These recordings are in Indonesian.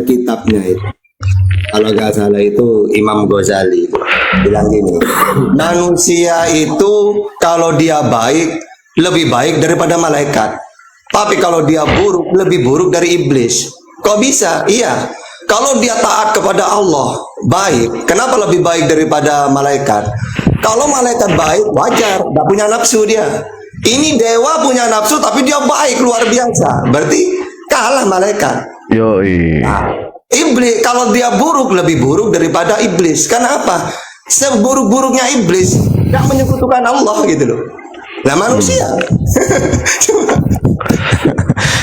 kitabnya itu. Kalau nggak salah itu Imam Ghazali bilang gini, manusia itu kalau dia baik lebih baik daripada malaikat, tapi kalau dia buruk lebih buruk dari iblis. Kok bisa? Iya, kalau dia taat kepada Allah baik, kenapa lebih baik daripada malaikat? Kalau malaikat baik wajar, nggak punya nafsu dia. Ini dewa punya nafsu tapi dia baik luar biasa, berarti kalah malaikat. Yoi. Nah, iblis kalau dia buruk lebih buruk daripada iblis. Karena apa? Seburuk-buruknya iblis tidak menyekutukan Allah gitu loh. Lah manusia.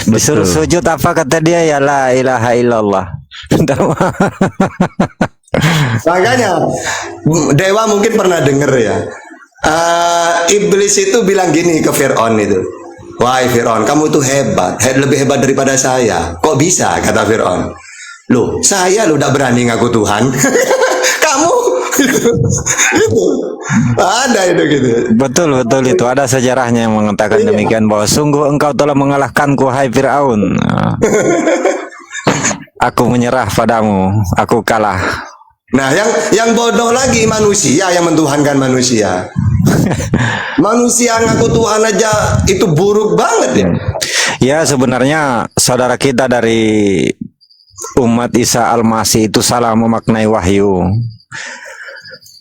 Disuruh sujud apa kata dia, ya la ilaha illallah. Makanya dewa mungkin pernah dengar ya. Iblis itu bilang gini ke Fir'aun itu. Wahai Fir'aun, kamu tuh hebat, lebih hebat daripada saya. Kok bisa? Kata Fir'aun. Loh, saya lo udah berani ngaku Tuhan. Kamu itu ada itu gitu. Betul itu ada sejarahnya yang mengatakan demikian, bahwa sungguh engkau telah mengalahkanku hai Firaun. Aku menyerah padamu, aku kalah. Nah, yang bodoh lagi manusia yang mentuhankan manusia. Manusia ngaku Tuhan aja itu buruk banget ya. Ya, sebenarnya saudara kita dari umat Isa Al-Masih itu salah memaknai wahyu.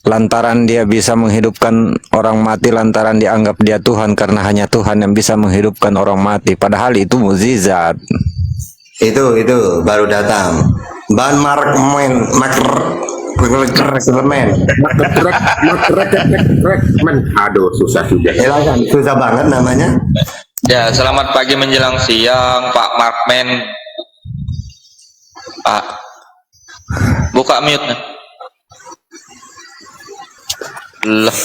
Lantaran dia bisa menghidupkan orang mati, lantaran dianggap dia Tuhan, karena hanya Tuhan yang bisa menghidupkan orang mati. Padahal itu mukjizat. Itu baru datang. Ban Markman. Aduh, susah juga. Susah banget namanya. Ya, selamat pagi menjelang siang, Pak Markman. Pak, buka mute-nya. Lah.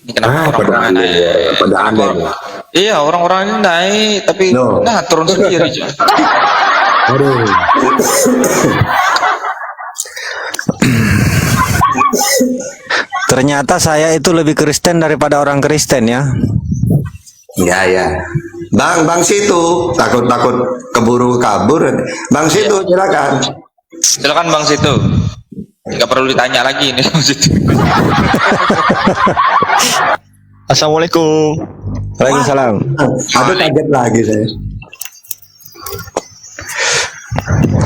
Ini kenapa orang-orang naik? Pada Anda nih. Iya, orang-orang ini naik, tapi nah turun sendiri. Aduh. Ternyata saya itu lebih Kristen daripada orang Kristen ya. Ya. Bang Situ takut keburu kabur. Bang Situ silakan. Silakan Bang Situ. Nggak perlu ditanya lagi ini Bang Situ. Assalamualaikum. Waalaikumsalam. Aduh, kaget lagi saya.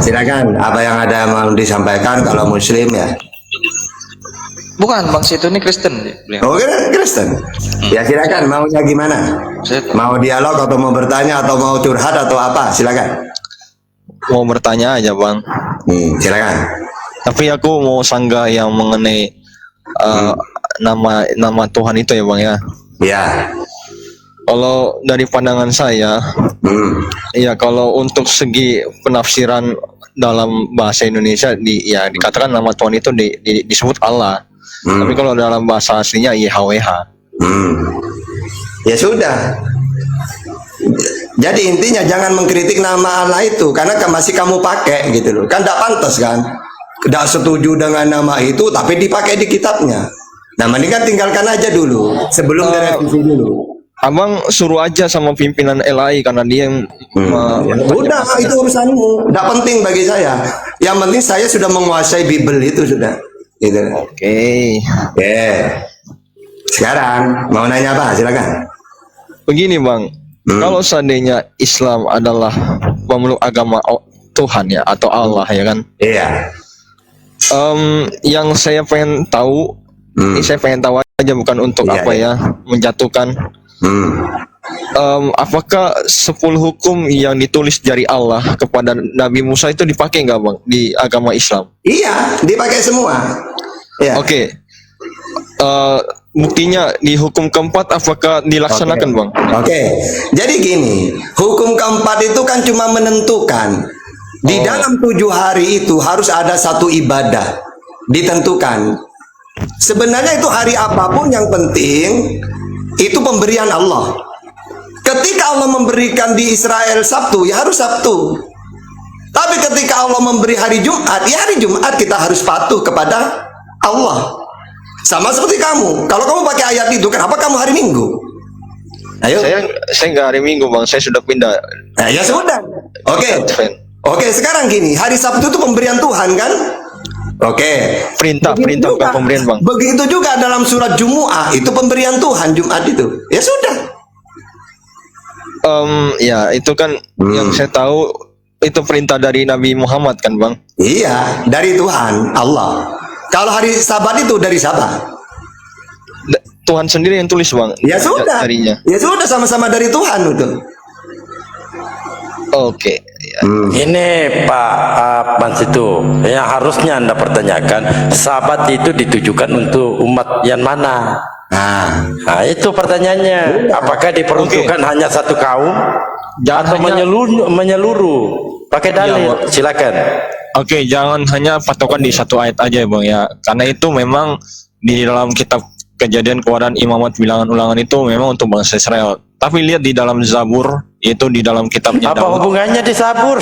Silakan, apa yang ada mau disampaikan kalau Muslim ya? Bukan, Bang Situ ini Kristen. Oh, Kristen. Ya silakan, maunya gimana? Mau dialog atau mau bertanya atau mau curhat atau apa? Silakan. Mau bertanya aja Bang. Silakan. Tapi aku mau sanggah yang mengenai nama Tuhan itu ya Bang ya. Ya. Kalau dari pandangan saya, ya kalau untuk segi penafsiran dalam bahasa Indonesia dikatakan nama Tuhan itu disebut Allah. Tapi kalau dalam bahasa aslinya YHWH. Ya sudah. Jadi intinya jangan mengkritik nama Allah itu karena masih kamu pakai gitu loh. Kan tidak pantas kan? Tidak setuju dengan nama itu tapi dipakai di kitabnya. Nah, mendingan tinggalkan aja dulu sebelum direvisi dulu. Abang suruh aja sama pimpinan LAI karena dia yang udah itu urusanmu, tidak penting bagi saya. Yang penting saya sudah menguasai Bible itu sudah. Gitu. Oke. Sekarang mau nanya apa? Silakan. Begini Bang, kalau seandainya Islam adalah pemeluk agama Tuhan ya atau Allah ya kan? Iya. Yang saya pengen tahu, ini saya pengen tahu aja bukan untuk menjatuhkan. Apakah 10 hukum yang ditulis dari Allah kepada Nabi Musa itu dipakai nggak Bang di agama Islam? Iya, dipakai semua. Ya. Oke. Buktinya di hukum keempat apakah dilaksanakan Bang? Oke. Jadi gini, hukum keempat itu kan cuma menentukan di dalam 7 hari itu harus ada satu ibadah ditentukan. Sebenarnya itu hari apapun yang penting itu pemberian Allah. Ketika Allah memberikan di Israel Sabtu, ya harus Sabtu. Tapi ketika Allah memberi hari Jumat, ya hari Jumat kita harus patuh kepada Allah. Sama seperti kamu. Kalau kamu pakai ayat itu, kenapa kamu hari Minggu? Ayo. Saya nggak hari Minggu Bang, saya sudah pindah. Nah, ya sudah. Oke. Oke, sekarang gini, hari Sabtu itu pemberian Tuhan kan? Oke. Perintah Begitu bukan juga- pemberian bang. Begitu juga dalam surat Jumu'ah, itu pemberian Tuhan Jumat itu. Ya sudah. Ya itu kan yang saya tahu itu perintah dari Nabi Muhammad kan bang. Iya, dari Tuhan Allah. Kalau hari Sabat itu dari siapa? Tuhan sendiri yang tulis bang. Ya sudah. Darinya. Ya sudah, sama-sama dari Tuhan itu. Oke. Ya. Ini Pak Bang Situ, yang harusnya Anda pertanyakan, Sabat itu ditujukan untuk umat yang mana? Nah, itu pertanyaannya. Apakah diperuntukkan hanya satu kaum Jangan atau hanya- menyeluruh? Pakai dalil, Pak. silakan. Oke, jangan hanya patokan di satu ayat aja ya bang ya. Karena itu memang di dalam kitab Kejadian, Keluaran, Imamat, Bilangan, Ulangan itu memang untuk bangsa Israel. Tapi lihat di dalam Zabur, itu di dalam kitabnya Apa Daud. hubungannya disabur?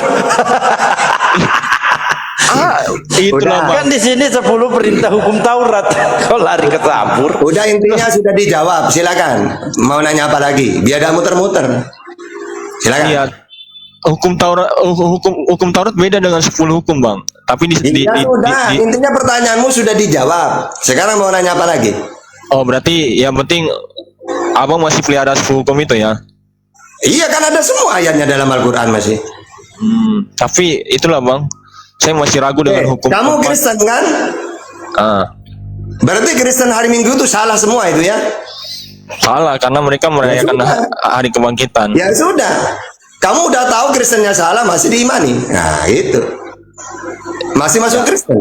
Itulah bang. Kan di sini 10 perintah hukum Taurat. Kau lari ke sabur. Udah, intinya sudah dijawab. Silakan. Mau nanya apa lagi? Biar gak muter-muter. Silakan. Iya. Hukum Taurat beda dengan 10 hukum bang. Tapi Ya sudah, intinya pertanyaanmu sudah dijawab. Sekarang mau nanya apa lagi? oh berarti yang penting abang masih pelihara 10 hukum itu ya. Iya, kan ada semua ayatnya dalam Al-Quran masih. Tapi itulah bang, saya masih ragu dengan hukum. Kamu keempat. Kristen kan? Berarti Kristen hari Minggu itu salah semua itu ya? Salah karena mereka merayakan sudah. hari kebangkitan. Ya sudah. Kamu udah tahu Kristennya salah, masih diimani. Nah itu. Masih masuk Kristen.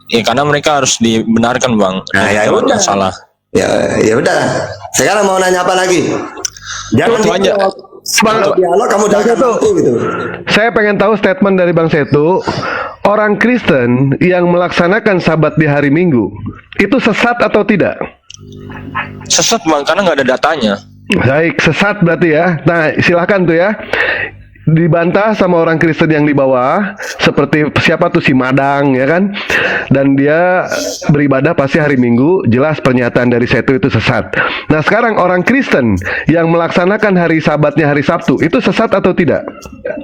Ya karena mereka harus dibenarkan bang. Nah, ya Jangan udah. salah. Ya udah. Sekarang mau nanya apa lagi? Jangan Itu aja. Kalau dialog kamu udah akan mampu gitu. Saya pengen tahu statement dari Bang Setu. Orang Kristen yang melaksanakan Sabat di hari Minggu itu sesat atau tidak? Sesat bang karena nggak ada datanya. Baik, sesat berarti ya. Nah, silakan tuh ya. Dibantah sama orang Kristen yang di bawah, seperti siapa tuh si Madang ya kan, dan dia beribadah pasti hari Minggu, jelas pernyataan dari Setu itu sesat. Nah sekarang orang Kristen yang melaksanakan hari Sabatnya hari Sabtu itu sesat atau tidak?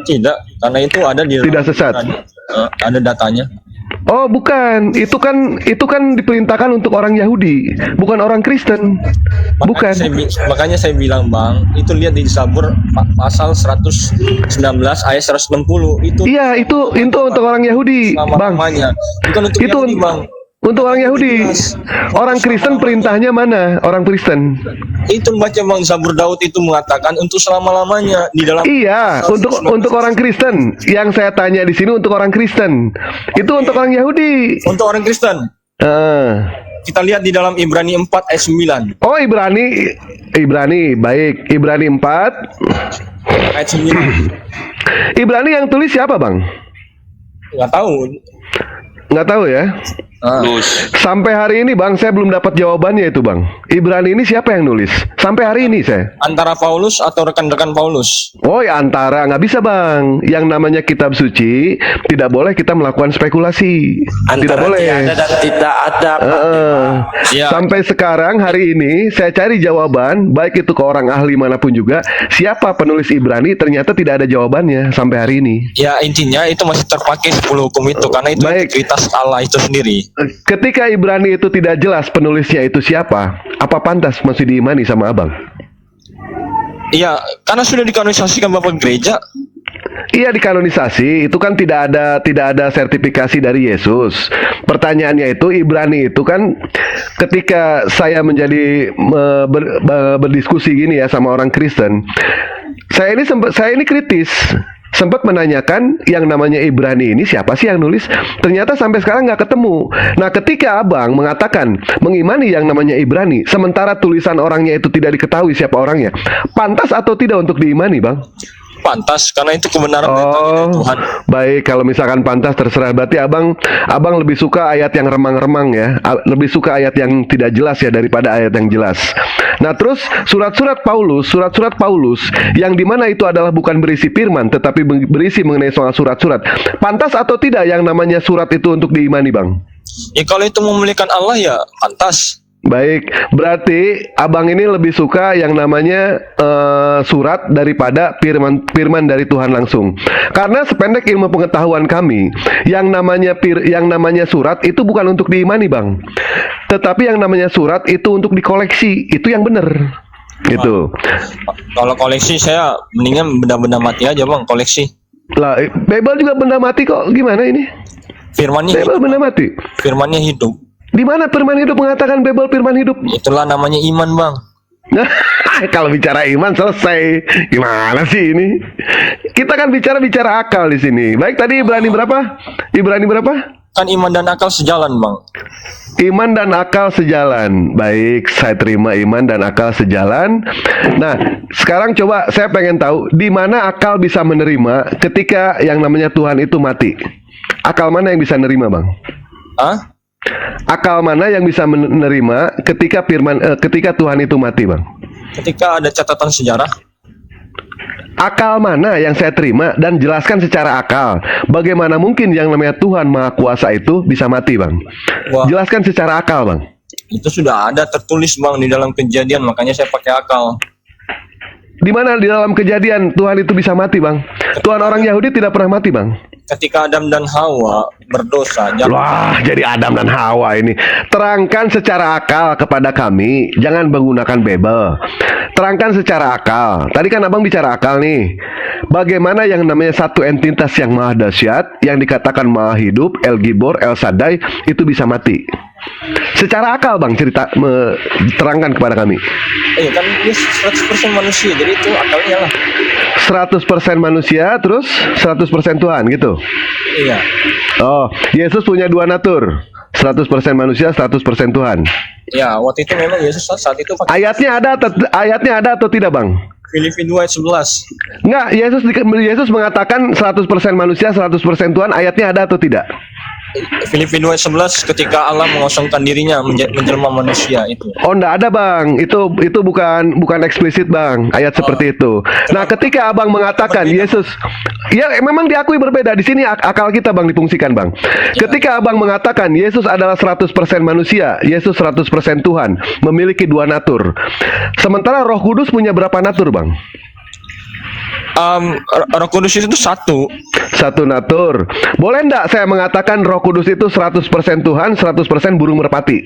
Tidak, karena itu ada di Tidak sesat. Ada datanya. Oh bukan, itu kan diperintahkan untuk orang Yahudi, bukan orang Kristen. Bukan. Makanya saya bilang bang, itu lihat di Zabur pasal 119 ayat 160 itu. Iya, itu untuk orang Yahudi, Bang. Selama-lamanya. Bukan untuk Itu Yahudi, bang. untuk orang Yahudi. Orang Kristen perintahnya mana? Orang Kristen. Itu baca bang, Zabur Daud itu mengatakan untuk selama-lamanya di dalam. Iya, untuk orang Kristen. Yang saya tanya di sini untuk orang Kristen. Itu untuk orang Yahudi. Untuk orang Kristen. Kita lihat di dalam Ibrani 4 ayat 9. Oh, Ibrani, baik. Ibrani 4. Ayat 9. Ibrani yang tulis siapa, Bang? Nggak tahu. Nggak tahu ya. Sampai hari ini Bang, saya belum dapat jawabannya itu Bang. Ibrani ini siapa yang nulis? Sampai hari ini saya. Antara Paulus atau rekan-rekan Paulus. Oh ya antara, nggak bisa Bang. Yang namanya kitab suci tidak boleh kita melakukan spekulasi. Tidak boleh. Ada dan tidak ada. Ya. Sampai sekarang hari ini saya cari jawaban, baik itu ke orang ahli manapun juga, siapa penulis Ibrani ternyata tidak ada jawabannya sampai hari ini. Ya intinya itu masih terpakai 10 hukum itu karena itu Baik. integritas Allah itu sendiri. Ketika Ibrani itu tidak jelas penulisnya itu siapa, apa pantas masih diimani sama Abang? Iya, karena sudah dikanonisasikan Bapak Gereja. Iya dikanonisasi, itu kan tidak ada sertifikasi dari Yesus. Pertanyaannya itu Ibrani itu kan ketika saya menjadi berdiskusi gini ya sama orang Kristen, saya ini kritis. Sempat menanyakan yang namanya Ibrani ini siapa sih yang nulis? Ternyata sampai sekarang nggak ketemu. Nah ketika Abang mengatakan mengimani yang namanya Ibrani, sementara tulisan orangnya itu tidak diketahui siapa orangnya, pantas atau tidak untuk diimani Bang? Pantas karena itu kebenaran dari Tuhan. Baik, kalau misalkan pantas terserah. Berarti abang lebih suka ayat yang remang-remang ya, lebih suka ayat yang tidak jelas ya daripada ayat yang jelas. Nah terus surat-surat Paulus yang dimana itu adalah bukan berisi firman tetapi berisi mengenai soal surat-surat. Pantas atau tidak yang namanya surat itu untuk diimani Bang? Ya kalau itu memuliakan Allah ya pantas. Baik, berarti abang ini lebih suka yang namanya surat daripada firman dari Tuhan langsung. Karena sependek ilmu pengetahuan kami, yang namanya surat itu bukan untuk diimani, Bang. Tetapi yang namanya surat itu untuk dikoleksi, itu yang benar. Gitu. Kalau koleksi saya mendingan benda-benda mati aja bang, koleksi. Lah, Bible juga benda mati kok. Gimana ini? Firmannya Bible benda mati. Firmannya hidup. Di mana firman hidup mengatakan Bible firman hidup? Itulah namanya iman bang. Kalau bicara iman selesai. Gimana sih ini? Kita kan bicara akal di sini. Baik, tadi Ibrani berapa? Ibrani berapa? Kan iman dan akal sejalan bang. Iman dan akal sejalan. Baik, saya terima iman dan akal sejalan. Nah, sekarang coba saya pengen tahu di mana akal bisa menerima ketika yang namanya Tuhan itu mati. Akal mana yang bisa menerima, Bang? Hah? Akal mana yang bisa menerima ketika Tuhan itu mati, Bang? Ketika ada catatan sejarah. Akal mana yang saya terima dan jelaskan secara akal. Bagaimana mungkin yang namanya Tuhan Maha Kuasa itu bisa mati, Bang? Wah. Jelaskan secara akal, Bang. Itu sudah ada tertulis bang di dalam Kejadian, makanya saya pakai akal. Di mana di dalam Kejadian Tuhan itu bisa mati, Bang? Tuhan orang Yahudi tidak pernah mati, Bang. Ketika Adam dan Hawa berdosa. Wah, jadi Adam dan Hawa ini. Terangkan secara akal kepada kami, jangan menggunakan Bible. Terangkan secara akal. Tadi kan abang bicara akal nih. Bagaimana yang namanya satu entitas yang maha dahsyat, yang dikatakan maha hidup, El Gibor, El Shaddai, itu bisa mati. Secara akal bang, terangkan kepada kami. Kan dia 100% manusia, jadi itu akalnya lah. 100% manusia, terus 100% Tuhan gitu? Iya. Oh, Yesus punya dua natur. 100% manusia, 100% Tuhan. Ya, waktu itu memang Yesus saat itu pakai Ayatnya ada atau tidak, Bang? Filipi 2 ayat 11. Enggak, Yesus mengatakan 100% manusia, 100% Tuhan. Ayatnya ada atau tidak? Filipi 2 ayat 11 ketika Allah mengosongkan dirinya menjelma manusia itu. Oh, enggak ada, Bang. Itu bukan eksplisit, Bang. Ayat seperti itu. Nah, ketika Abang mengatakan Yesus, ya memang diakui berbeda. Di sini akal kita, Bang, difungsikan, Bang. Ketika Abang mengatakan Yesus adalah 100% manusia, Yesus 100% Tuhan, memiliki dua natur. Sementara Roh Kudus punya berapa natur, Bang? Roh Kudus itu satu natur. Boleh enggak saya mengatakan Roh Kudus itu 100% Tuhan, 100% burung merpati?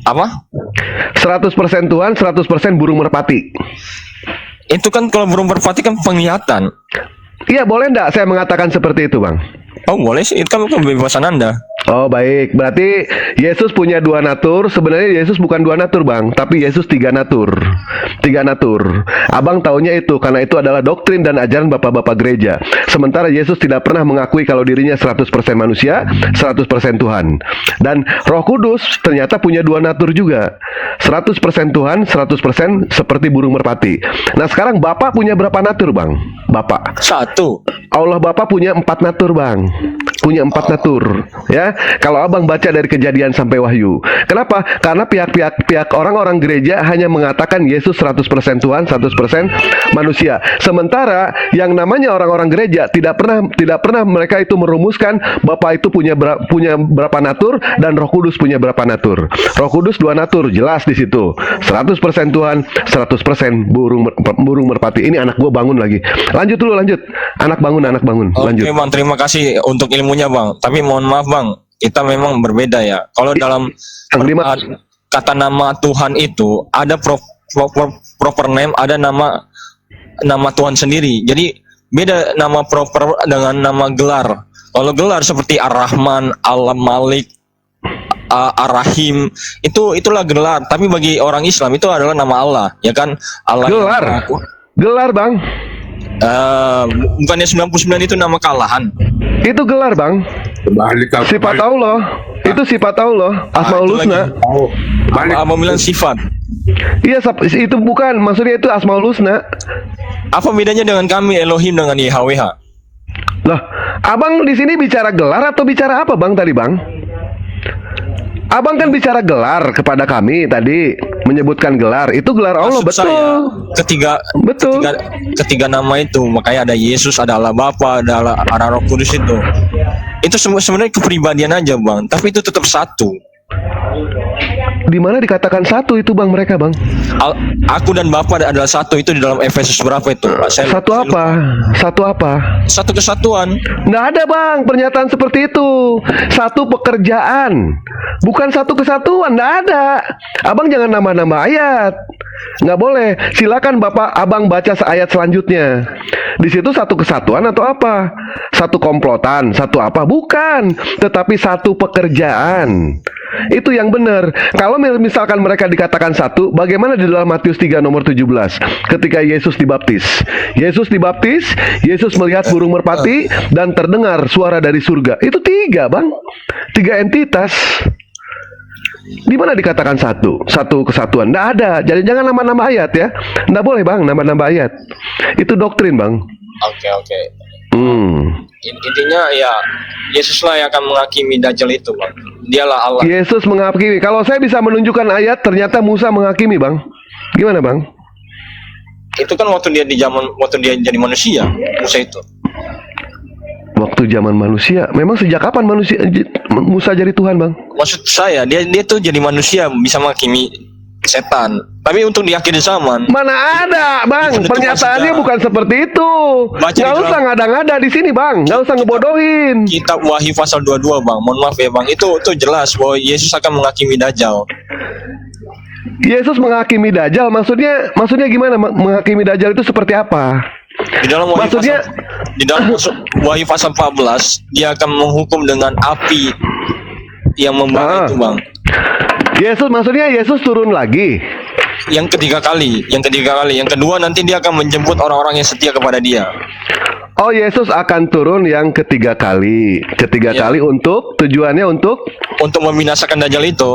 Apa? 100% Tuhan, 100% burung merpati. Itu kan kalau burung merpati kan penglihatan. Iya, boleh enggak saya mengatakan seperti itu, Bang? Oh, boleh sih, itu kan kebebasan Anda. Oh, baik. Berarti Yesus punya dua natur. Sebenarnya Yesus bukan dua natur, Bang, tapi Yesus tiga natur. Abang taunya itu karena itu adalah doktrin dan ajaran bapak-bapak gereja. Sementara Yesus tidak pernah mengakui kalau dirinya 100% manusia, 100% Tuhan. Dan Roh Kudus ternyata punya dua natur juga. 100% Tuhan, 100% seperti burung merpati. Nah, sekarang Bapak punya berapa natur, Bang? Bapak. Satu. Allah Bapa punya 4 natur, Bang. Punya 4 natur, ya. Kalau abang baca dari Kejadian sampai Wahyu. Kenapa? Karena pihak orang-orang gereja hanya mengatakan Yesus 100% Tuhan, 100% manusia. Sementara yang namanya orang-orang gereja tidak pernah mereka itu merumuskan Bapa itu punya berapa natur dan Roh Kudus punya berapa natur. Roh Kudus 2 natur, jelas di situ. 100% Tuhan, 100% burung merpati. Ini anak gua bangun lagi. Lanjut. Anak bangun. Lanjut. Oke, Bang, terima kasih untuk ilmunya, Bang. Tapi mohon maaf, Bang, kita memang berbeda ya. Kalau dalam kata nama Tuhan itu ada proper name, ada nama Tuhan sendiri. Jadi beda nama proper dengan nama gelar. Kalau gelar seperti Ar-Rahman, Al-Malik, Ar-Rahim, itulah gelar. Tapi bagi orang Islam itu adalah nama Allah, ya kan? Allah. Gelar, Bang. Bukannya 99 itu nama kalahan. Itu gelar, Bang. Sifat Allah. Itu sifat Allah. Asmaul Husna. Apa bilang sifat? Iya, itu bukan. Maksudnya itu Asmaul Husna. Apa bedanya dengan kami Elohim dengan YHWH? Loh, abang di sini bicara gelar atau bicara apa, Bang, tadi, Bang? Abang kan bicara gelar kepada kami tadi, menyebutkan gelar. Itu gelar Allah. Maksud betul. Saya, ketiga nama itu, makanya ada Yesus, ada Allah Bapa, ada Allah Roh Kudus itu. Itu sebenarnya kepribadian aja, Bang, tapi itu tetap satu. Di mana dikatakan satu itu bang mereka bang? Aku dan Bapa adalah satu, itu di dalam Efesus berapa itu, Pak? Satu apa? Satu apa? Satu kesatuan. Nggak ada bang pernyataan seperti itu. Satu pekerjaan, bukan satu kesatuan. Nggak ada. Abang jangan nambah-nambah ayat. Nggak boleh. Silakan bapak abang baca ayat selanjutnya. Di situ satu kesatuan atau apa? Satu komplotan, satu apa? Bukan. Tetapi satu pekerjaan. Itu yang benar. Kalau misalkan mereka dikatakan satu, bagaimana di dalam Matius 3 nomor 17 ketika Yesus dibaptis? Yesus dibaptis, Yesus melihat burung merpati dan terdengar suara dari surga. Itu tiga bang, tiga entitas. Di mana dikatakan satu? Satu kesatuan. Nggak ada. Jadi jangan nambah-nambah ayat ya. Nggak boleh bang nambah-nambah ayat. Itu doktrin bang. Oke. Intinya ya Yesuslah yang akan menghakimi Dajjal itu, Bang. Dialah Allah. Yesus menghakimi. Kalau saya bisa menunjukkan ayat, ternyata Musa menghakimi, bang. Gimana, bang? Itu kan waktu dia jadi manusia, Musa itu. Waktu zaman manusia. Memang sejak kapan Musa jadi Tuhan, bang? Maksud saya, dia tuh jadi manusia bisa menghakimi setan. Tapi untuk di akhir zaman, mana ada, bang? Itu Pernyataannya maksudnya. bukan seperti itu. Baca Nggak di usah ngada-ngada di sini, bang. Nggak usah ngebodohin. Kitab Wahyu pasal 22, Bang. Mohon maaf ya, Bang. Itu jelas bahwa Yesus akan menghakimi Dajjal. Yesus menghakimi Dajjal. Maksudnya gimana? Menghakimi Dajjal itu seperti apa? Di dalam Wahyu Maksudnya- Wahyu pasal 14, dia akan menghukum dengan api yang membara itu, Bang. Maksudnya Yesus turun lagi. Yang ketiga kali. Yang kedua nanti dia akan menjemput orang-orang yang setia kepada dia. Oh, Yesus akan turun yang ketiga kali. Ketiga Ya. kali tujuannya untuk Membinasakan Dajjal itu.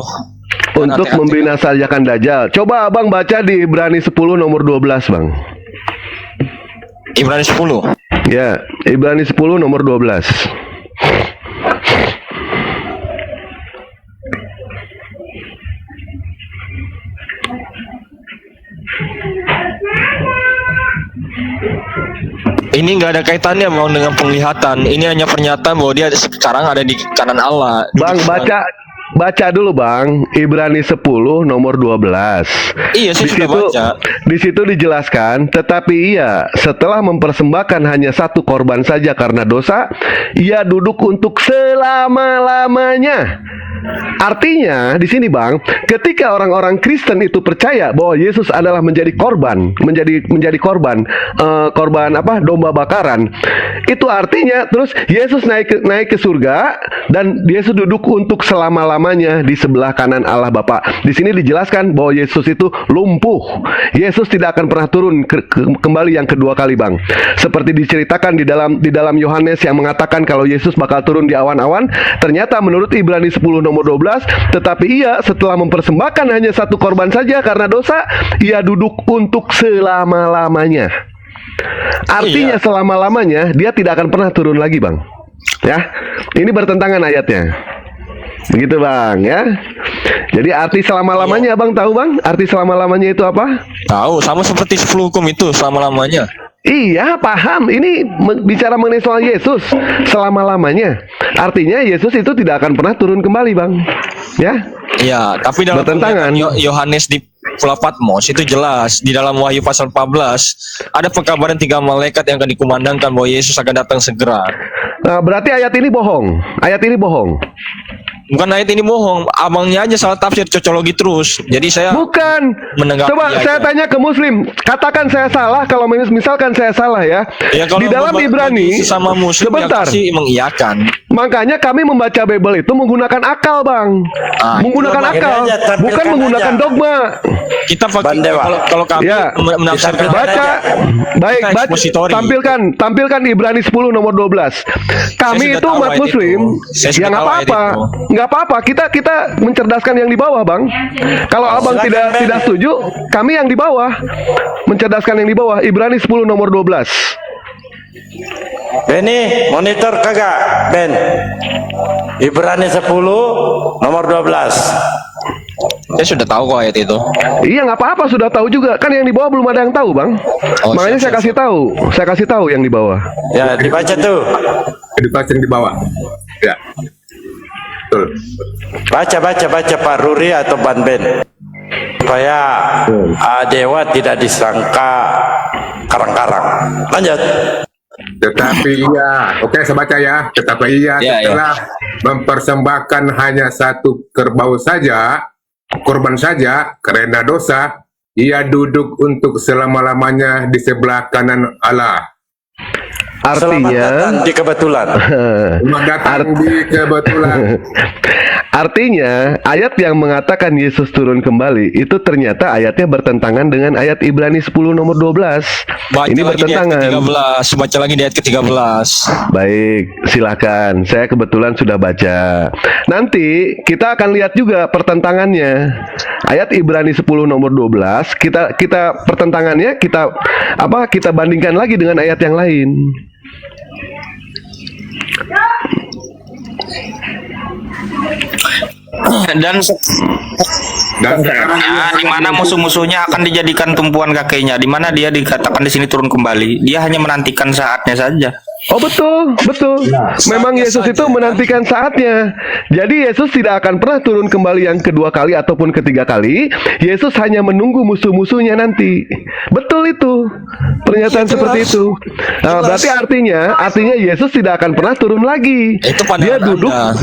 Hati-hati, membinasakan Dajjal. Coba abang baca di Ibrani 10 nomor 12, bang. Ibrani 10. Ya, Ibrani 10 nomor 12. Ini nggak ada kaitannya, Bang, dengan penglihatan. Ini hanya pernyataan bahwa dia sekarang ada di kanan Allah. Bang, baca dulu, bang. Ibrani 10 nomor 12. Iya, saya sudah baca. Di situ dijelaskan, tetapi ia setelah mempersembahkan hanya satu korban saja karena dosa, ia duduk untuk selama-lamanya. Artinya di sini, bang, ketika orang-orang Kristen itu percaya bahwa Yesus adalah menjadi korban, menjadi korban apa, domba bakaran, itu artinya terus Yesus naik ke surga dan Yesus duduk untuk selama-lamanya di sebelah kanan Allah Bapa. Di sini dijelaskan bahwa Yesus itu lumpuh. Yesus tidak akan pernah turun kembali yang kedua kali, bang. Seperti diceritakan di dalam Yohanes yang mengatakan kalau Yesus bakal turun di awan-awan. Ternyata menurut Ibrani 10 nomor 12, tetapi ia setelah mempersembahkan hanya satu korban saja karena dosa, ia duduk untuk selama-lamanya. Artinya selama-lamanya dia tidak akan pernah turun lagi, bang. Ya, ini bertentangan ayatnya. Begitu, bang, ya. Jadi arti selama-lamanya, abang tahu, bang? Arti selama-lamanya itu apa? Tahu, sama seperti 10 hukum itu selama-lamanya. Iya, paham. Ini bicara mengenai soal Yesus selama-lamanya. Artinya Yesus itu tidak akan pernah turun kembali, bang. Ya? Iya, tapi dalam Bertentangan. Yohanes di Pulau Patmos itu jelas di dalam Wahyu pasal 14 ada pengkabaran 3 malaikat yang akan dikumandangkan bahwa Yesus akan datang segera. Nah, berarti ayat ini bohong. Ayat ini bohong. Bukan ayat ini bohong, abangnya aja salah tafsir, cocologi terus. Jadi saya Bukan. menanggapi Coba aja. saya tanya ke Muslim. Katakan saya salah kalau misalkan saya salah ya. Ya, kalau Di dalam bagi Ibrani, sesama muslim sebentar. yang pasti mengiyakan. Makanya kami membaca Bible itu menggunakan akal, bang. Menggunakan itu akal, aja, tampilkan bukan menggunakan aja. dogma. Kita pakai Bandewa. kalau kami Ya. menafsirkan Baca, baik, Kita ekspositori. tampilkan Ibrani 10 nomor 12. Kami sudah itu tahu umat ayat Muslim, itu. Saya sudah ya nggak tahu ayat apa-apa, itu. nggak apa-apa. Kita mencerdaskan yang di bawah, bang. Kalau abang silakan, Ben. tidak setuju, kami yang di bawah mencerdaskan yang di bawah. Ibrani 10 nomor 12. Benny, monitor kagak, Ben? Ibrani 10 nomor 12. Saya sudah tahu kok ayat itu. Iya, nggak apa-apa, sudah tahu juga. Kan yang di bawah belum ada yang tahu, bang. Oh, Makanya siap, saya kasih tahu. Saya kasih tahu yang di bawah. Ya, dibaca tuh. Edukasi yang di bawah. Ya. betul. Baca Pak Ruri atau Ban Ben, supaya dewa tidak disangka karang-karang. Lanjut. Tetapi ia, oke saya baca ya. Tetapi ia Ya, setelah mempersembahkan hanya satu kerbau saja, korban saja karena dosa, ia duduk untuk selama-lamanya di sebelah kanan Allah. Selamat Artinya datang di kebetulan. Selamat datang di kebetulan. Artinya, ayat yang mengatakan Yesus turun kembali itu ternyata ayatnya bertentangan dengan ayat Ibrani 10 nomor 12. Baca Ini lagi di ayat bertentangan. ke-13, baca lagi di ayat ke-13. Baik, silakan. Saya kebetulan sudah baca. Nanti kita akan lihat juga pertentangannya. Ayat Ibrani 10 nomor 12, kita pertentangannya kita bandingkan lagi dengan ayat yang lain. Dan Dan sekarang di mana musuh-musuhnya akan dijadikan tumpuan kakinya, di mana dia dikatakan di sini turun kembali. Dia hanya menantikan saatnya saja. Oh betul, betul. Memang Yesus itu menantikan saatnya. Jadi Yesus tidak akan pernah turun kembali yang kedua kali ataupun ketiga kali. Yesus hanya menunggu musuh-musuhnya nanti. Betul itu. Pernyataan Iya, jelas. seperti itu. Nah, berarti artinya Yesus tidak akan pernah turun lagi. Itu Dia pandangan duduk. Anda.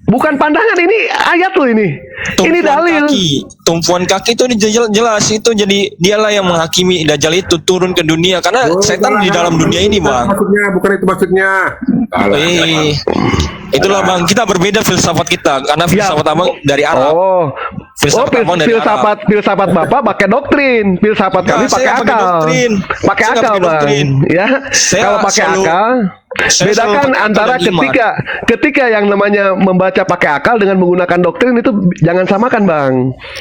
Bukan pandangan, ini ayat loh ini. Ini dalil. Tumpuan kaki itu jelas itu, jadi dialah yang menghakimi Dajjal itu turun ke dunia karena setan di dalam dunia ini, Bang. Maksudnya bukan itu maksudnya. Salah. Itulah Bang, kita berbeda filsafat kita karena filsafat Abang dari Arab. Oh, Filsafat Abang dari filsafat Bapak pakai doktrin, filsafat kami Nggak, pakai saya pakai akal. doktrin. Pakai Saya nggak akal, pakai Bang. doktrin. Ya. Saya Kalau pakai selalu- akal, saya selalu bedakan pakai akal antara dan iman. ketika yang namanya membaca pakai akal dengan menggunakan doktrin itu jangan samakan, Bang.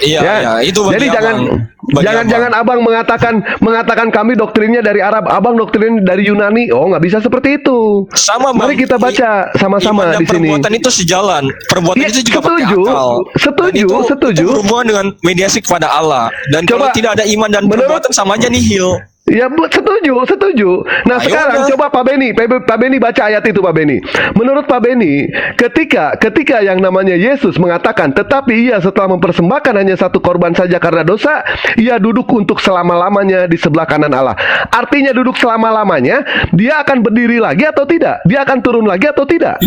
Iya, iya, itu bagi Jadi Abang. Bagi jangan Abang mengatakan kami doktrinnya dari Arab, Abang doktrin dari Yunani. Oh, nggak bisa seperti itu. Sama, Bang. Mari kita baca sama-sama Iman dan di sini. perbuatan itu sejalan. Perbuatan Iya, itu juga pakai setuju. akal. Setuju, Dan setuju. Itu berhubungan dengan mediasi kepada Allah. Dan kalau Coba, tidak ada iman dan menurut- perbuatan sama aja nihil. Ya, setuju. Nah, Ayo sekarang udah. coba Pak Beni baca ayat itu, Pak Beni. Menurut Pak Beni, ketika yang namanya Yesus mengatakan, tetapi ia setelah mempersembahkan hanya satu korban saja karena dosa, ia duduk untuk selama-lamanya di sebelah kanan Allah. Artinya duduk selama-lamanya, dia akan berdiri lagi atau tidak? Dia akan turun lagi atau tidak?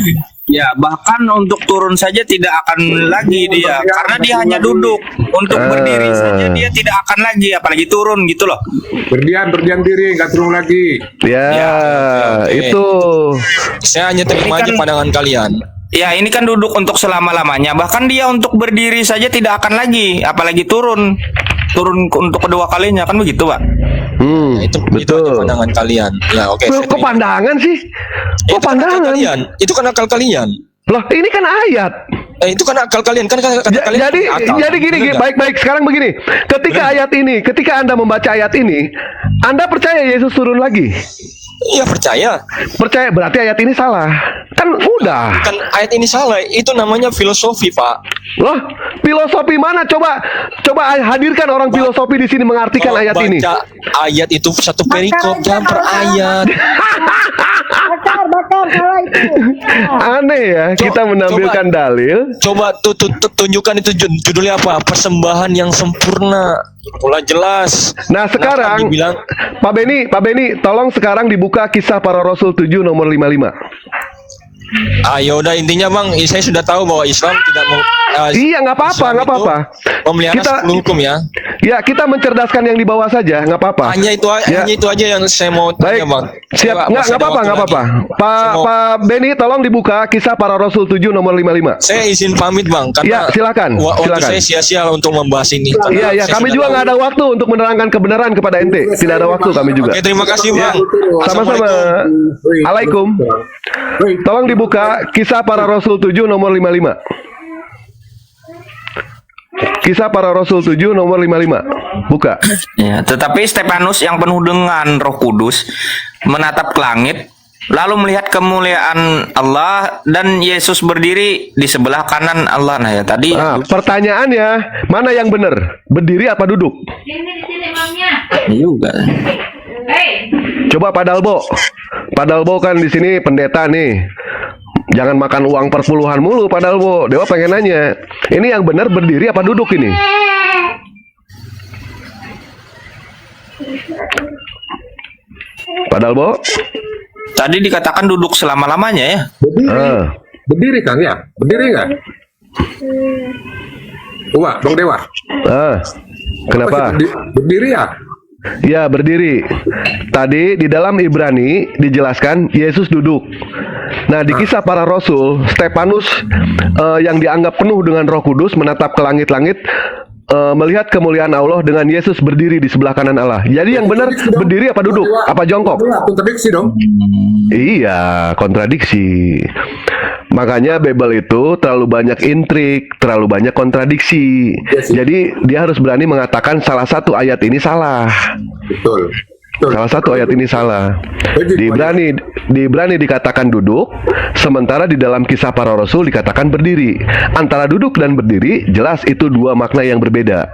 Ya, bahkan untuk turun saja tidak akan lagi dia, karena dia hanya duduk. Untuk berdiri saja dia tidak akan lagi, apalagi turun gitu loh. Berdiam diri, nggak turun lagi. Ya, oke. itu. Saya hanya terima Ini aja kan- pandangan kalian. Ya, ini kan duduk untuk selama-lamanya. Bahkan dia untuk berdiri saja tidak akan lagi, apalagi turun untuk kedua kalinya, kan begitu, Pak? Itu aja betul. pandangan kalian. Ya, oke. Loh, saya kok terima. pandangan sih? Kok Itu kan akal pandangan? kalian. Itu kan akal kalian. Loh, ini kan ayat. Itu kan akal kalian. Kan kata kalian Jadi akal. gini, Bener nggak? baik-baik. Sekarang begini, ketika Anda membaca ayat ini, Anda percaya Yesus turun lagi? Iya, percaya. Percaya, berarti ayat ini salah. Kan udah. Kan ayat ini salah. Itu namanya filosofi, Pak. Loh, filosofi mana? Coba hadirkan orang filosofi di sini mengartikan Kalau ayat ini. baca ayat itu satu perikop, jangan per ayat. Bakar salah itu. Aneh ya, kita menampilkan dalil. Coba tunjukkan itu judulnya apa? Persembahan yang sempurna. Itulah jelas. Nah, sekarang Kenapa dibilang Pak Beni, tolong sekarang dibuka Kisah Para Rasul 7 nomor 55. ayo udah intinya Bang, saya sudah tahu bahwa Islam tidak mau Iya, nggak apa-apa, Islam nggak itu apa-apa. memelihara Kita- 10 hukum ya. Ya, kita mencerdaskan yang di bawah saja, nggak apa-apa. Hanya itu Ya. aja yang saya mau tanya, Baik, Bang. siap. Coba, Nggak masih ada apa-apa, waktu nggak apa-apa. lagi. Pak Saya mau- Pak Beni, tolong dibuka Kisah Para Rasul 7 nomor 55. Saya izin pamit, Bang, karena Iya, silakan, waktu silakan. saya sia-sia untuk membahas ini. Karena Iya, iya, saya kami sudah juga tahu. nggak ada waktu untuk menerangkan kebenaran kepada ente. Tidak ada waktu kami juga. Oke, terima kasih, Bang. Sama-sama. Assalamualaikum. Alaikum. Tolong dibuka Kisah Para Rasul 7 nomor 55. Kisah Para Rasul 7 nomor 55. Buka. Ya, tetapi Stefanus yang penuh dengan Roh Kudus menatap ke langit, lalu melihat kemuliaan Allah dan Yesus berdiri di sebelah kanan Allah. Nah, ya tadi Nah, pertanyaannya, mana yang benar? Berdiri apa duduk? Ini di sini mamnya. juga. Hei. Coba Pak Dalbo. Pak Dalbo kan di sini pendeta nih. Jangan makan uang perpuluhan mulu padahal Bo. Dewa pengen nanya, ini yang benar berdiri apa duduk ini? Padahal Bo, Tadi dikatakan duduk selama-lamanya ya. ah, Berdiri Kang ya? Berdiri nggak? Wah, Bang Dewa. kenapa? Berdiri ya? Ya, berdiri. Tadi di dalam Ibrani dijelaskan Yesus duduk. Nah, di kisah para rasul, Stefanus yang dianggap penuh dengan Roh Kudus menatap ke langit-langit, melihat kemuliaan Allah dengan Yesus berdiri di sebelah kanan Allah. Jadi yang benar berdiri apa duduk? Apa jongkok? Kontradiksi dong. Iya, kontradiksi. Makanya Bible itu terlalu banyak intrik, terlalu banyak kontradiksi. Jadi dia harus berani mengatakan salah satu ayat ini salah. Betul. Betul. Salah satu ayat ini salah. Di Ibrani dikatakan duduk, sementara di dalam kisah para rasul dikatakan berdiri. Antara duduk dan berdiri jelas itu dua makna yang berbeda.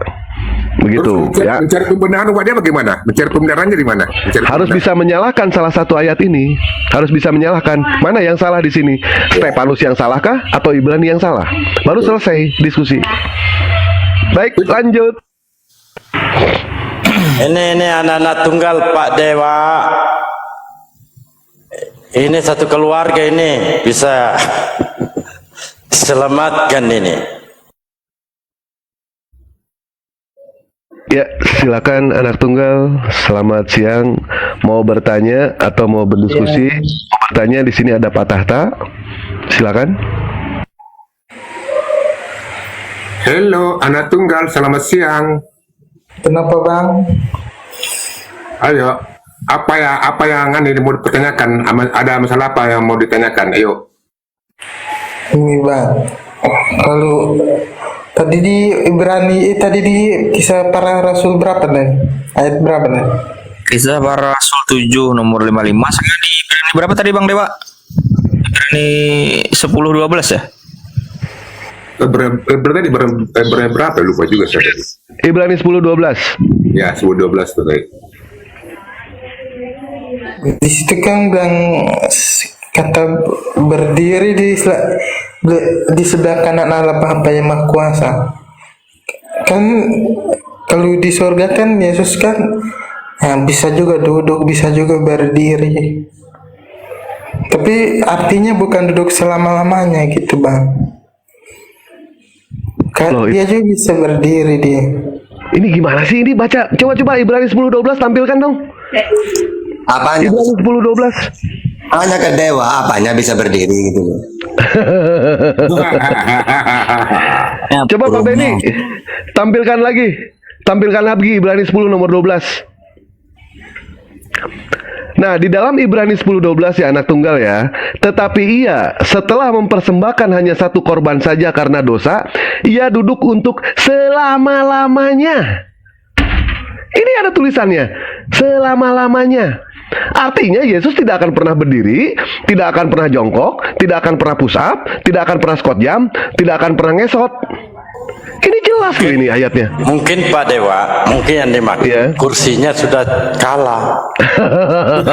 Begitu ya. Mencari pembenaran dia bagaimana? Mencari pembenarannya di mana? Harus bisa menyalahkan salah satu ayat ini. Harus bisa menyalahkan mana yang salah di sini. Stefanus yang salahkah atau Ibrani yang salah? Baru selesai diskusi. Baik, lanjut. Ini anak-anak tunggal Pak Dewa. Ini satu keluarga ini bisa selamatkan ini. Ya, silakan anak tunggal. Selamat siang. Mau bertanya atau mau berdiskusi? Mau bertanya, di sini ada Pak Tahta. Silakan. Halo, anak tunggal, selamat siang. Kenapa Bang? Ayo, apa yang ini mau dipertanyakan? Ada masalah apa yang mau ditanyakan? Ayo. Ini Bang, kalau tadi di Ibrani, tadi di kisah para rasul berapa nih? Ayat berapa nih? Kisah para Rasul 7 nomor 55. Sekarang di Ibrani berapa tadi Bang Dewa? Ibrani 10:12 ya? Berarti berapa? Lupa juga saya tadi. Ibrani 10:12. Ya, 10-12 tuh tadi. Di situ kan bilang kata berdiri di sebelah kanan Allah Bapa yang Maha Kuasa. Kan kalau di surga kan Yesus kan bisa juga duduk, bisa juga berdiri. Tapi artinya bukan duduk selama-lamanya gitu Bang. Kan dia juga bisa berdiri dia. Ini gimana sih ini baca? Coba Ibrani 10:12 tampilkan dong. Apanya? Ibrani 10:12. Hanya ke dewa, apanya bisa berdiri gitu. Coba Pak Benny tampilkan lagi. Tampilkan lagi Ibrani 10 nomor 12. Nah, di dalam Ibrani 10:12 ya anak tunggal ya. Tetapi ia setelah mempersembahkan hanya satu korban saja karena dosa, ia duduk untuk selama-lamanya. Ini ada tulisannya, selama-lamanya. Artinya Yesus tidak akan pernah berdiri, tidak akan pernah jongkok, tidak akan pernah push up, tidak akan pernah squat jam, tidak akan pernah ngesot. Ini jelas loh ini ayatnya. Mungkin Pak Dewa, mungkin yang dimaksud kursinya sudah kalah.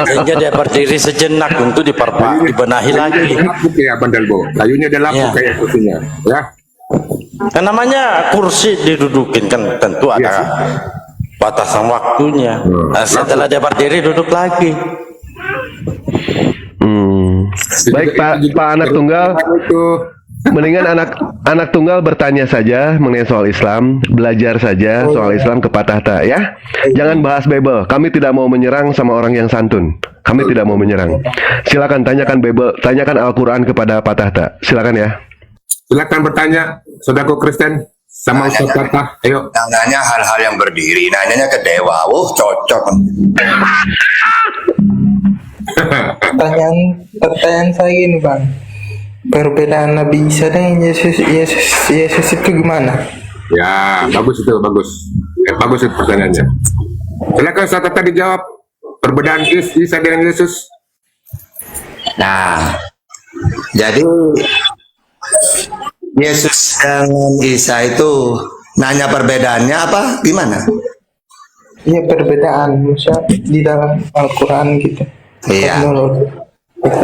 Sehingga dia berdiri sejenak untuk dibenahi lagi. Lapuk ya Bandelbo. Kayunya dia lapuk kayak kursinya, ya. Kan namanya kursi didudukin kan tentu ada batasan waktunya. Nah, setelah dia berdiri duduk lagi. Baik Pak anak tunggal. Mendingan anak tunggal bertanya saja mengenai soal Islam, belajar saja soal Islam ke Pak Tahta ya. Jangan bahas Bible. Kami tidak mau menyerang sama orang yang santun. Kami tidak mau menyerang. Silakan tanyakan Bible, tanyakan Al-Qur'an kepada Pak Tahta. Silakan ya. Silakan bertanya, saudaraku Kristen sama Ustaz Tahta. Ayo. Nanya hal-hal yang berdiri, nanyanya ke dewa. Cocok. Pertanyaan saya gini Bang, perbedaan Nabi Isa dengan Yesus itu gimana? Ya, bagus itu, bagus. Bagus itu pertanyaannya. Silakan Ustaz Tahta dijawab. Perbedaan Isa dengan Yesus. Nah, jadi Yesus dan Isa itu nanya perbedaannya apa? Gimana? Iya perbedaan, misalnya di dalam Al-Quran gitu. Iya.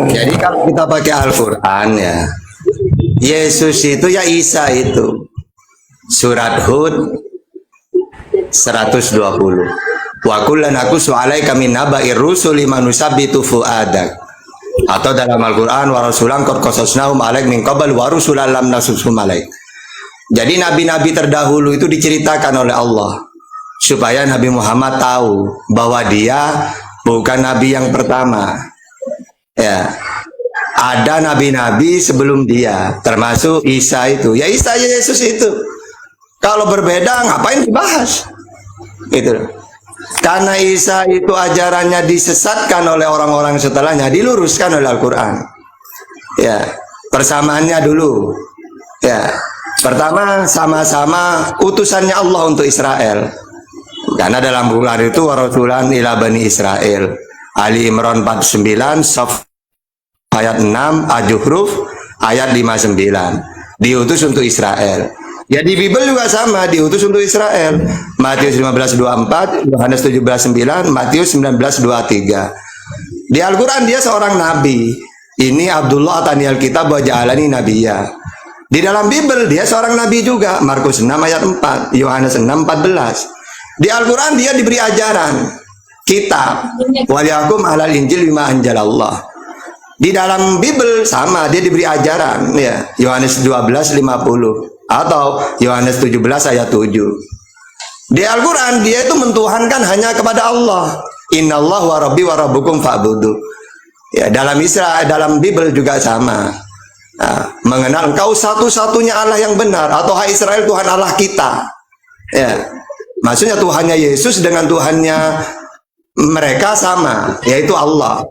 Jadi kalau kita pakai Al-Quran ya, Yesus itu ya Isa itu. Surat Hud 120. Wa kullan aqussu 'alaika min naba'ir rusuli ma nusabbitu fu'adak. Atau dalam Al-Quran wa rasulan qad qasasnahum 'alaik min qabl wa rusulan lam nasushum 'alaik. Jadi nabi-nabi terdahulu itu diceritakan oleh Allah supaya Nabi Muhammad tahu bahwa dia bukan nabi yang pertama. Ya. Ada nabi-nabi sebelum dia, termasuk Isa itu. Ya Isa Yesus itu. Kalau berbeda ngapain dibahas? Gitu. Karena Isa itu ajarannya disesatkan oleh orang-orang setelahnya, diluruskan oleh Al-Quran. Ya, persamaannya dulu. Ya, pertama sama-sama utusannya Allah untuk Israel. Karena dalam Al-Quran itu warasulan ila bani Israel. Ali Imran 49, Saf ayat 6, Al-Zuhruf ayat 59. Diutus untuk Israel. Ya di Bible juga sama, diutus untuk Israel. Matius 15:24, Yohanes 17:9, Matius 19:23. Di Al-Quran dia seorang nabi. Ini Abdullah atani Alkitab wa ja'alani nabiyya. Di dalam Bible dia seorang nabi juga. Markus 6 ayat 4, Yohanes 6:14. Di Al-Quran dia diberi ajaran kitab. Waliyakum alal injil bima anjalallah. Di dalam Bible sama, dia diberi ajaran ya. Yohanes 12:50 atau Yohanes 17 ayat 7. Di Al-Quran dia itu mentuhankan hanya kepada Allah. Innallah wa rabbi wa rabbukum fa'budu. Ya, dalam dalam Bible juga sama. Nah, mengenal engkau satu-satunya Allah yang benar, atau hai Israel, Tuhan Allah kita. Ya. Maksudnya Tuhannya Yesus dengan Tuhannya mereka sama, yaitu Allah.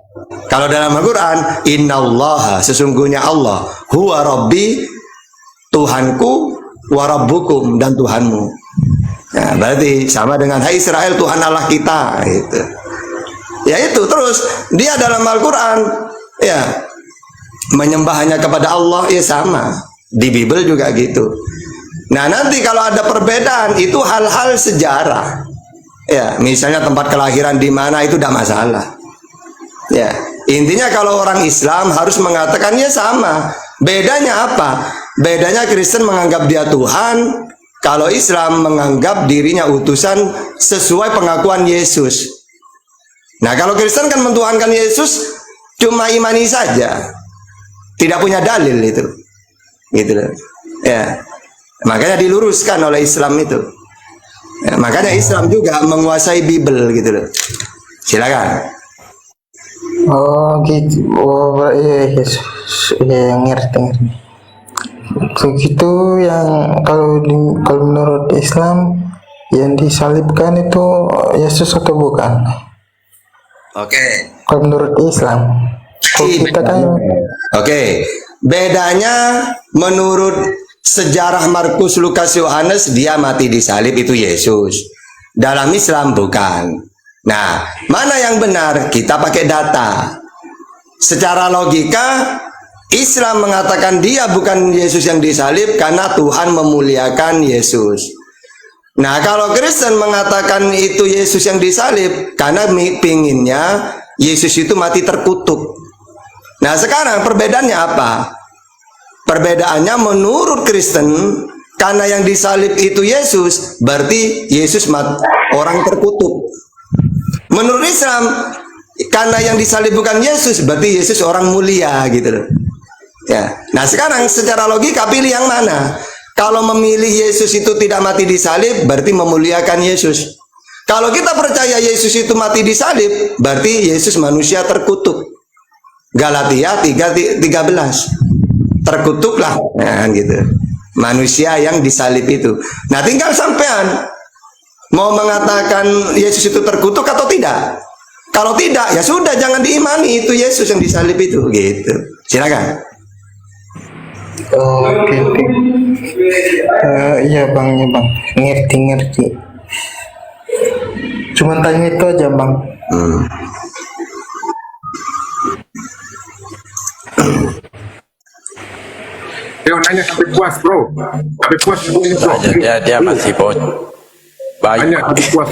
Kalau dalam Al-Quran, innallaha, sesungguhnya Allah, huwa rabbi, Tuhanku, wa rabbukum, dan Tuhanmu. Nah, berarti sama dengan hai Israel, Tuhan Allah kita. Gitu. Ya itu, terus dia dalam Al-Quran ya menyembah hanya kepada Allah, ya sama. Di Bible juga gitu. Nah nanti kalau ada perbedaan itu hal-hal sejarah. Ya, misalnya tempat kelahiran di mana itu tidak masalah. Ya, intinya kalau orang Islam harus mengatakannya sama. Bedanya apa? Bedanya Kristen menganggap dia Tuhan, kalau Islam menganggap dirinya utusan sesuai pengakuan Yesus. Nah, kalau Kristen kan mentuhankan Yesus cuma imani saja. Tidak punya dalil itu. Gitu loh. Ya. Makanya diluruskan oleh Islam itu. Ya, makanya Islam juga menguasai Bible gitu loh. Silakan. Oh gitu. Oh iya, ya, ngerti. Begitu yang kalau menurut Islam yang disalibkan itu Yesus atau bukan? Oke. Kalau menurut Islam. Kalau kita kan. Oke. Bedanya menurut sejarah Markus, Lukas, Yohanes dia mati disalib itu Yesus. Dalam Islam bukan. Nah, mana yang benar? Kita pakai data. Secara logika Islam mengatakan dia bukan Yesus yang disalib karena Tuhan memuliakan Yesus. Nah, kalau Kristen mengatakan itu Yesus yang disalib karena pinginnya Yesus itu mati terkutuk. Nah, sekarang perbedaannya apa? Perbedaannya menurut Kristen, karena yang disalib itu Yesus, berarti Yesus orang terkutuk. Menurut Islam, karena yang disalib bukan Yesus, berarti Yesus orang mulia gitu loh. Ya. Nah sekarang secara logika pilih yang mana? Kalau memilih Yesus itu tidak mati disalib, berarti memuliakan Yesus. Kalau kita percaya Yesus itu mati disalib, berarti Yesus manusia terkutuk. Galatia 3:13. Terkutuklah, nah, gitu. Manusia yang disalib itu. Nah, tinggal sampean mau mengatakan Yesus itu terkutuk atau tidak. Kalau tidak, ya sudah, jangan diimani itu Yesus yang disalib itu, gitu. Silakan. Oh, oke. Iya bang, ngerti. Cuman tanya itu aja bang. Dia nanya sampai puas bro, sampai puas bro. Dia masih banyak. Banyak sampai puas.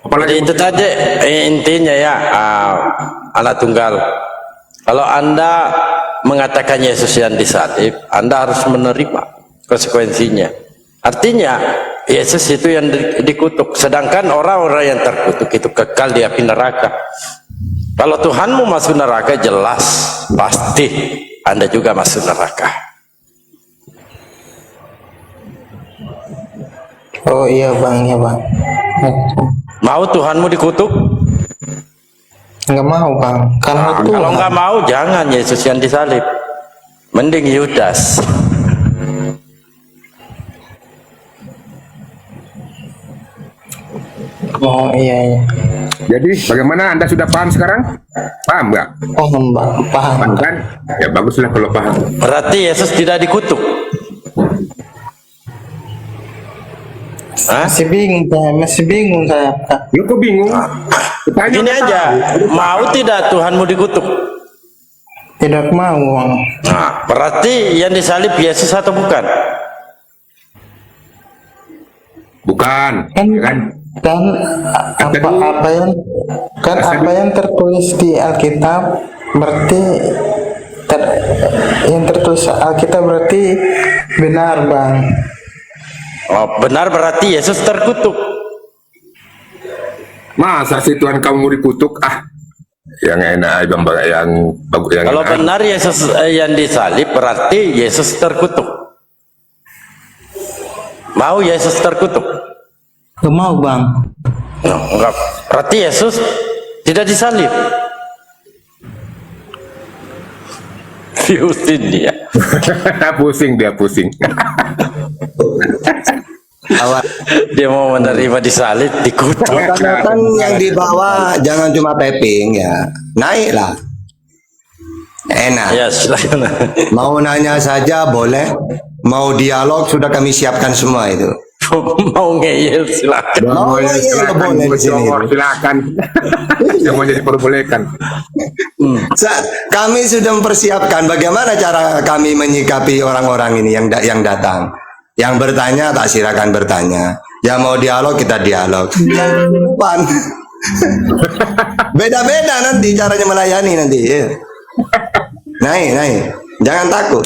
Jadi itu tadi intinya ya, anak tunggal. Kalau Anda mengatakan Yesus yang disalib, Anda harus menerima konsekuensinya. Artinya Yesus itu yang dikutuk, sedangkan orang-orang yang terkutuk itu kekal di api neraka. Kalau Tuhanmu masuk neraka, jelas pasti Anda juga masuk neraka. Oh iya bang, ya bang. Mau Tuhanmu dikutuk? Nggak mau bang, karena Kalau Tuhan. nggak mau, jangan Yesus yang disalib. Mending Yudas. Oh iya iya. Jadi bagaimana, Anda sudah paham sekarang? Paham nggak? Paham bang, paham. Paham kan? Ya baguslah kalau paham. Berarti Yesus tidak dikutuk. Hah? Masih bingung saya. Pak. Lu kok bingung? Tanya Gini nggak aja, tahu. mau tidak Tuhanmu dikutuk? Tidak mau bang. Nah, berarti yang disalib Yesus atau bukan? Bukan, Kan ya kan? kan apa yang tertulis di Alkitab berarti yang tertulis Alkitab berarti benar bang. Oh, benar berarti Yesus terkutuk. Masa sih Tuhan kamu dikutuk? Ah, yang enak, yang bagus, yang Kalau enak. benar Yesus yang disalib berarti Yesus terkutuk. Mau Yesus terkutuk? Gak mau bang. No, enggak. Berarti Yesus tidak disalib. Pusing dia. Pusing dia, pusing. Awal Dia mau menerima disalib, dikutuk. kan yang di bawah jangan cuma tapping ya, naiklah. Enak. Ya, silakan. Mau nanya saja boleh, mau dialog sudah kami siapkan semua itu. Mau ngeyel silakan. Mau Boleh, nanya silakan, boleh di sini. silakan. Semuanya diperbolehkan. Kami sudah mempersiapkan bagaimana cara kami menyikapi orang-orang ini yang datang. Yang bertanya tak silakan bertanya. Yang mau dialog kita dialog. Yang depan. Beda-beda nanti caranya melayani nanti. Ya. Naik. Jangan takut.